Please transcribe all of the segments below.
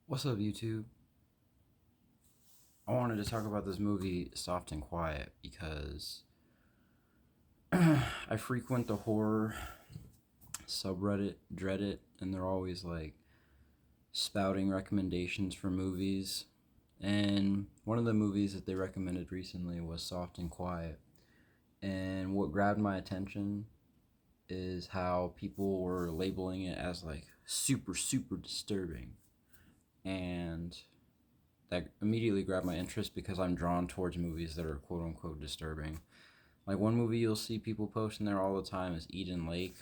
What's up, YouTube? I wanted to talk about this movie, Soft and Quiet, because I frequent the horror subreddit, Dreadit, and they're always like spouting recommendations for movies. And one of the movies that they recommended recently was Soft and Quiet. And what grabbed my attention is how people were labeling it as like super, super disturbing. And that immediately grabbed my interest because I'm drawn towards movies that are quote unquote disturbing. Like one movie you'll see people posting there all the time is Eden Lake.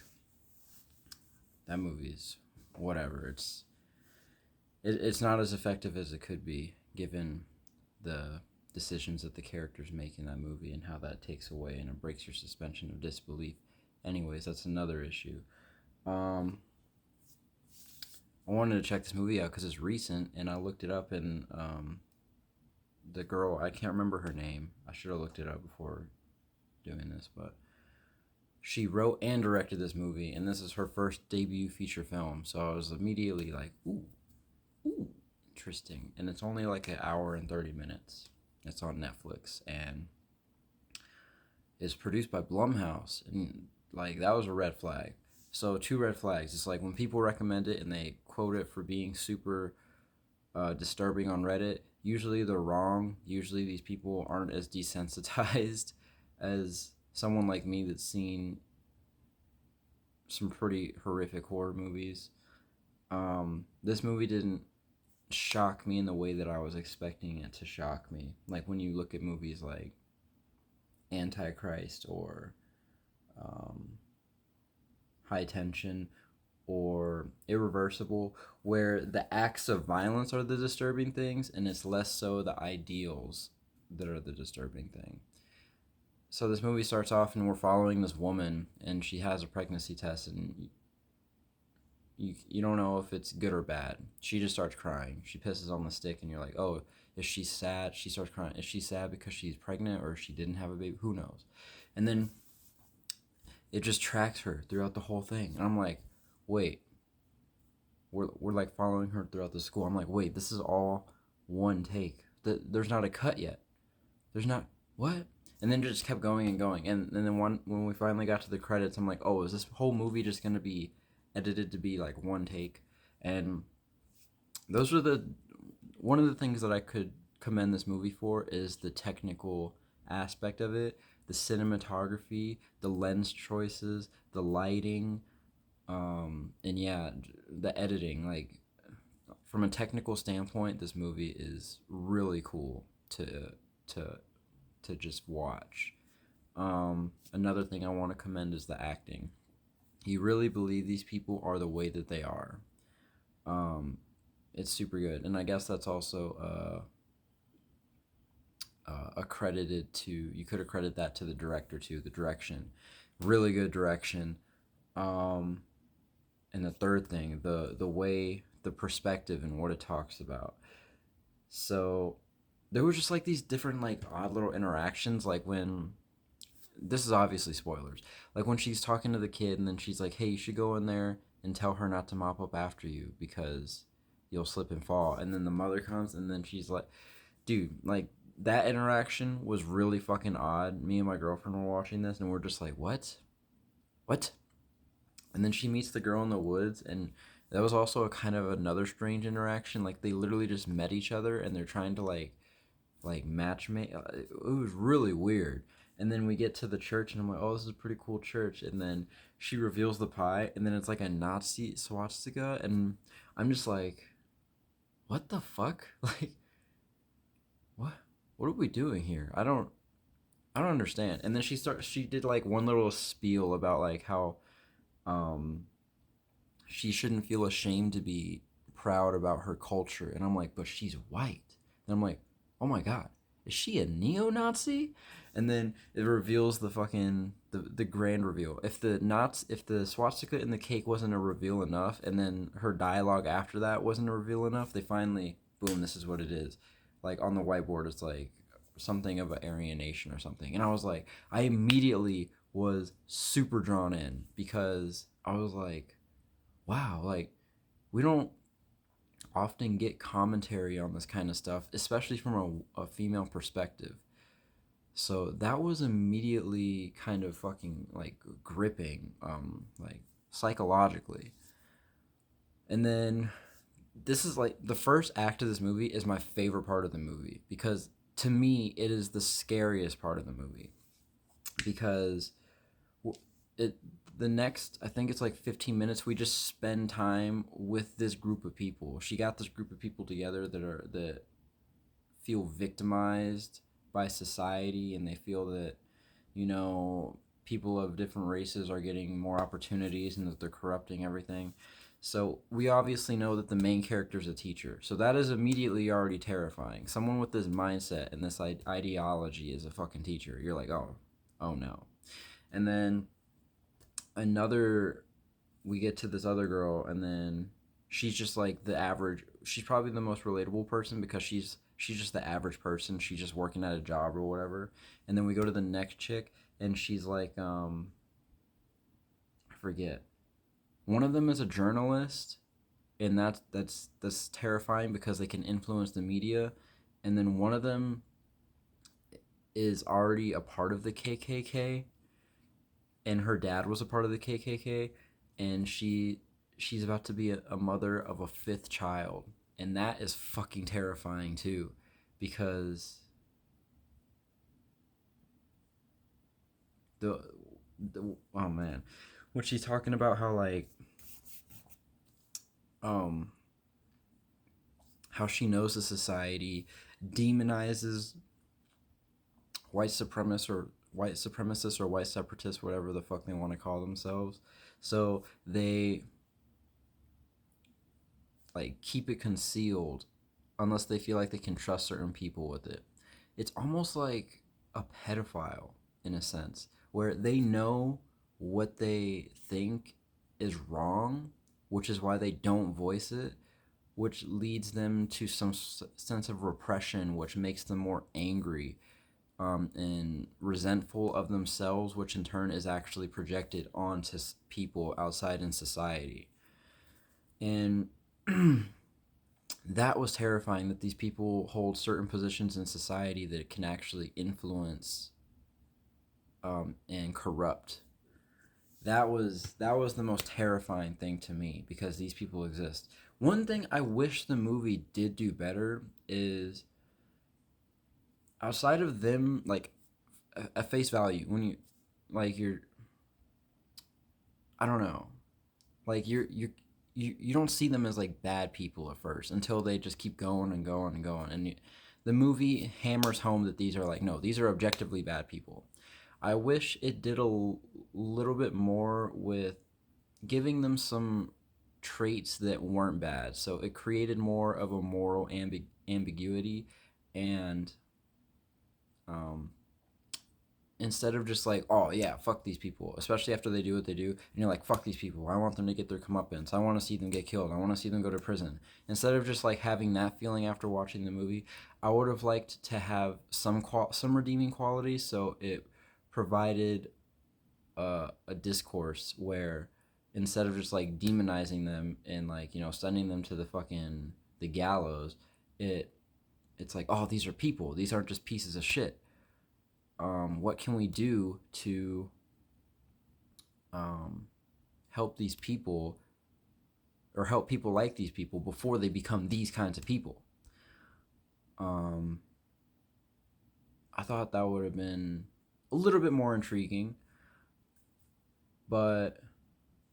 That movie's whatever. It's not as effective as it could be given the decisions that the characters make in that movie and how that takes away and it breaks your suspension of disbelief. Anyways, that's another issue. Um, I wanted to check this movie out because it's recent, and I looked it up, and the girl, I can't remember her name. I should have looked it up before doing this, but she wrote and directed this movie, and this is her first debut feature film. So I was immediately like, ooh, interesting. And it's only like an hour and 30 minutes. It's on Netflix, and it's produced by Blumhouse, and like that was a red flag. So two red flags. It's like when people recommend it and they quote it for being super disturbing on Reddit. Usually they're wrong. Usually these people aren't as desensitized as someone like me that's seen some pretty horrific horror movies. This movie didn't shock me in the way that I was expecting it to shock me. Like when you look at movies like Antichrist or um, High Tension or Irreversible, where the acts of violence are the disturbing things and it's less so the ideals that are the disturbing thing. So this movie starts off and we're following this woman and she has a pregnancy test and you don't know if it's good or bad. She just starts crying. She pisses on the stick and you're like, oh, is she sad? She starts crying. Is she sad because she's pregnant or she didn't have a baby? Who knows? And then it just tracks her throughout the whole thing. And I'm like, wait, we're like following her throughout the school. I'm like, wait, this is all one take. There's not a cut yet. There's not what? And then it just kept going and going. And then when we finally got to the credits, I'm like, oh, is this whole movie just gonna be edited to be like one take? And those are the one of the things that I could commend this movie for is the technical aspect of it, the cinematography, the lens choices, the lighting, and yeah, the editing. Like from a technical standpoint, this movie is really cool to to just watch. Another thing I want to commend is the acting. You really believe these people are the way that they are. Um, it's super good, and I guess that's also accredited to. You could accredit that to the director too. The direction, really good direction. Um, and the third thing, the way, the perspective, and what it talks about. So there was just like these different like odd little interactions, like when this is obviously spoilers. Like when she's talking to the kid and then she's like, "Hey, you should go in there and tell her not to mop up after you because you'll slip and fall." And then the mother comes and then she's like, "Dude, like that interaction was really fucking odd." Me and my girlfriend were watching this and we're just like, "What? What?" And then she meets the girl in the woods and that was also a kind of another strange interaction. Like they literally just met each other and they're trying to like match make. It was really weird. And then we get to the church, and I'm like, oh, this is a pretty cool church. And then she reveals the pie, and then it's like a Nazi swastika, and I'm just like, what the fuck? Like, what? What are we doing here? I don't understand. And then she did like one little spiel about like how um she shouldn't feel ashamed to be proud about her culture, and I'm like, but she's white. And I'm like, oh my god, is she a neo-Nazi? And then it reveals the fucking the grand reveal. If the swastika in the cake wasn't a reveal enough, and then her dialogue after that wasn't a reveal enough, they finally boom, this is what it is. Like on the whiteboard, it's like something of an Aryan nation or something, and I was like, I immediately was super drawn in because I was like, wow, like we don't often get commentary on this kind of stuff, especially from a female perspective. So that was immediately kind of fucking like gripping, like psychologically. And then this is like the first act of this movie is my favorite part of the movie because to me it is the scariest part of the movie because it the next I think it's like 15 minutes we just spend time with this group of people. She got this group of people together that feel victimized by society and they feel that people of different races are getting more opportunities and that they're corrupting everything. So we obviously know that the main character is a teacher. So that is immediately already terrifying. Someone with this mindset and this ideology is a fucking teacher. You're like, oh no. And then another, we get to this other girl, and then she's just like the average. She's probably the most relatable person because she's just the average person. She's just working at a job or whatever. And then we go to the next chick, and she's like, I forget. One of them is a journalist, and that's terrifying because they can influence the media. And then one of them is already a part of the KKK, and her dad was a part of the KKK, and she's about to be a mother of a fifth child, and that is fucking terrifying too, because the, oh man, when she's talking about how like um how she knows the society demonizes white separatists, whatever the fuck they want to call themselves. So they like keep it concealed unless they feel like they can trust certain people with it. It's almost like a pedophile in a sense, where they know what they think is wrong, which is why they don't voice it, which leads them to some sense of repression, which makes them more angry, and resentful of themselves, which in turn is actually projected onto people outside in society. And that was terrifying that these people hold certain positions in society that can actually influence, and corrupt. That was the most terrifying thing to me because these people exist. One thing I wish the movie did do better is outside of them like at face value when you like you're I don't know, like you don't see them as like bad people at first until they just keep going and going and going, and the movie hammers home that these are like, no, these are objectively bad people. I wish it did a little bit more with giving them some traits that weren't bad, so it created more of a moral ambiguity, and um, instead of just like, oh yeah, fuck these people, especially after they do what they do, and you're like, fuck these people, I want them to get their comeuppance, I want to see them get killed, I want to see them go to prison. Instead of just like having that feeling after watching the movie, I would have liked to have some redeeming qualities, so it provided a discourse where instead of just like demonizing them and like sending them to the gallows, it it's like, oh, these are people, these aren't just pieces of shit. What can we do to um, help these people or help people like these people before they become these kinds of people? Um, I thought that would have been a little bit more intriguing, but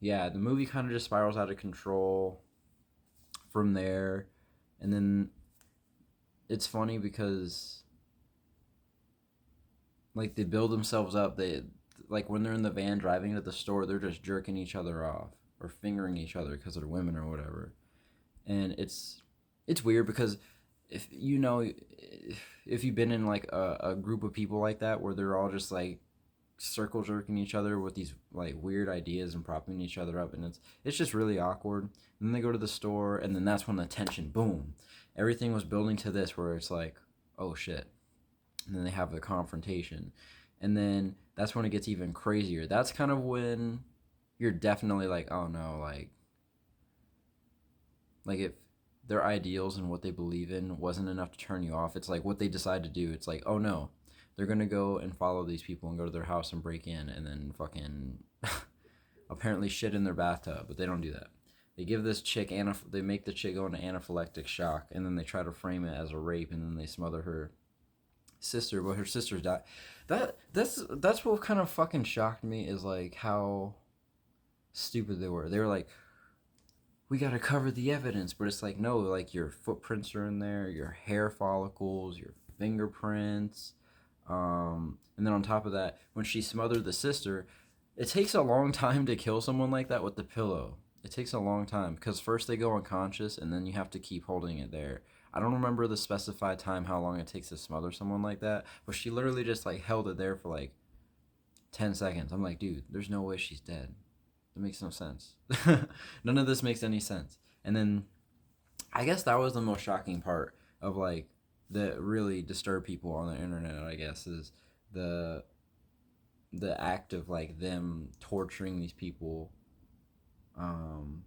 yeah, the movie kind of just spirals out of control from there, and then it's funny because like they build themselves up. They like when they're in the van driving to the store, they're just jerking each other off or fingering each other because they're women or whatever. And it's weird because if you've been in like a group of people like that where they're all just like circle jerking each other with these like weird ideas and propping each other up, and it's just really awkward. And then they go to the store, and then that's when the tension, boom, everything was building to this where it's like, oh shit. And then they have the confrontation, and then that's when it gets even crazier. That's kind of when you're definitely like, oh no, like if their ideals and what they believe in wasn't enough to turn you off. It's like what they decide to do. It's like, oh no, they're gonna go and follow these people and go to their house and break in and then fucking apparently shit in their bathtub, but they don't do that. They give this chick they make the chick go into anaphylactic shock, and then they try to frame it as a rape, and then they smother her sister, but her sister's died. That's what kind of fucking shocked me is like how stupid they were. They were like, we gotta cover the evidence, but it's like no, like your footprints are in there, your hair follicles, your fingerprints, and then on top of that, when she smothered the sister, it takes a long time to kill someone like that with the pillow. It takes a long time because first they go unconscious and then you have to keep holding it there. I don't remember the specified time how long it takes to smother someone like that, but she literally just like held it there for like 10 seconds. I'm like, dude, there's no way she's dead. That makes no sense. None of this makes any sense. And then I guess that was the most shocking part of like that really disturbed people on the internet, I guess, is the the act of like them torturing these people um,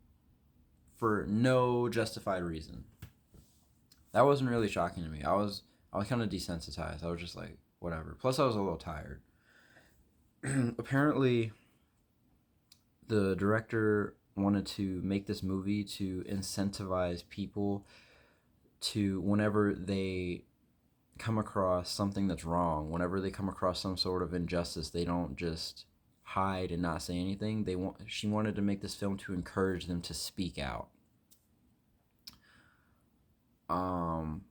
for no justified reason. That wasn't really shocking to me. I was kind of desensitized. I was just like whatever. Plus I was a little tired. Apparently the director wanted to make this movie to incentivize people to whenever they come across something that's wrong, whenever they come across some sort of injustice, they don't just hide and not say anything. She wanted to make this film to encourage them to speak out. Um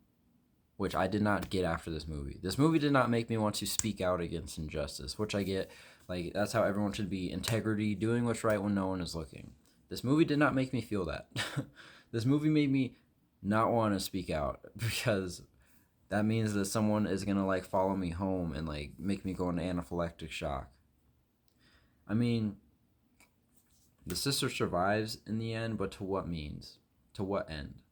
which I did not get after this movie. This movie did not make me want to speak out against injustice, which I get. Like, that's how everyone should be: integrity, doing what's right when no one is looking. This movie did not make me feel that. This movie made me not want to speak out because that means that someone is going to, like, follow me home and, like, make me go into anaphylactic shock. I mean, the sister survives in the end, but to what means? To what end?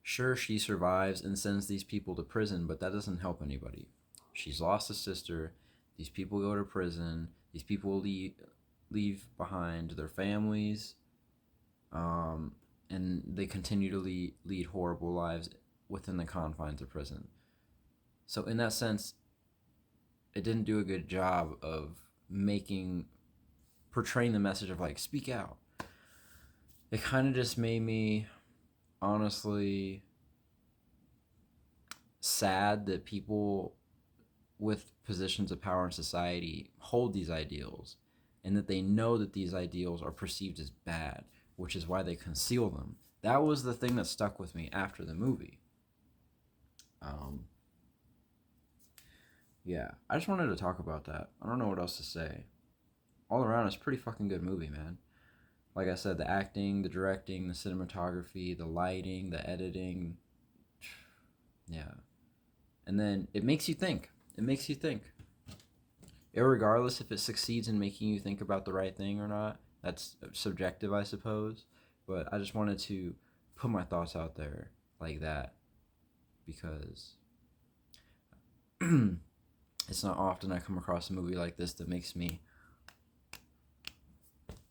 Sure, she survives and sends these people to prison, but that doesn't help anybody. She's lost a sister. These people go to prison. These people leave behind their families, and they continue to lead horrible lives within the confines of prison. So, in that sense, it didn't do a good job of portraying the message of like, speak out. It kind of just made me honestly sad that people with positions of power in society hold these ideals and that they know that these ideals are perceived as bad, which is why they conceal them. That was the thing that stuck with me after the movie. Yeah, I just wanted to talk about that. I don't know what else to say. All around, it's a pretty fucking good movie, man. Like I said, the acting, the directing, the cinematography, the lighting, the editing. Yeah. And then it makes you think. It makes you think. Irregardless if it succeeds in making you think about the right thing or not, that's subjective, I suppose. But I just wanted to put my thoughts out there like that because it's not often I come across a movie like this that makes me.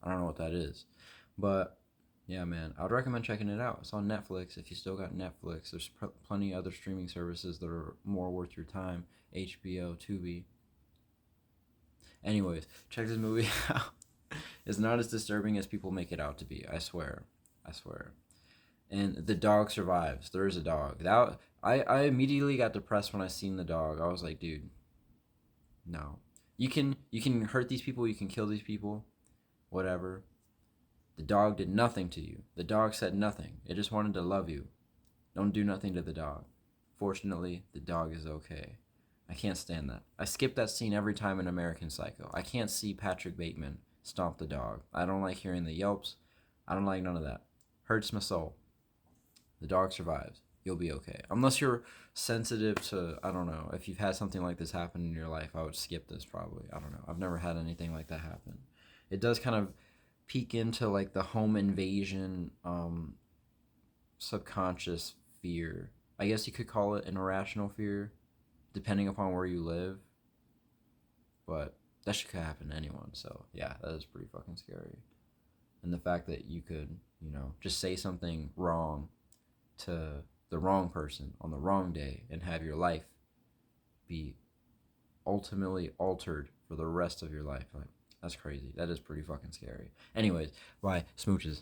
I don't know what that is. But yeah, man, I would recommend checking it out. It's on Netflix. If you still got Netflix, there's plenty of other streaming services that are more worth your time. HBO, Tubi. Anyways, check this movie out. It's not as disturbing as people make it out to be. I swear. I swear. And the dog survives. There is a dog. I immediately got depressed when I seen the dog. I was like, dude, no. You can hurt these people. You can kill these people. Whatever. The dog did nothing to you. The dog said nothing. It just wanted to love you. Don't do nothing to the dog. Fortunately, the dog is okay. I can't stand that. I skip that scene every time in American Psycho. I can't see Patrick Bateman stomp the dog. I don't like hearing the yelps. I don't like none of that. Hurts my soul. The dog survives. You'll be okay. Unless you're sensitive to, I don't know, if you've had something like this happen in your life, I would skip this probably. I don't know. I've never had anything like that happen. It does kind of peek into like the home invasion subconscious fear. I guess you could call it an irrational fear, depending upon where you live. But that shit could happen to anyone. So yeah, that is pretty fucking scary. And the fact that you could, you know, just say something wrong to the wrong person on the wrong day and have your life be ultimately altered for the rest of your life. Like, that's crazy. That is pretty fucking scary. Anyways, bye. Smooches.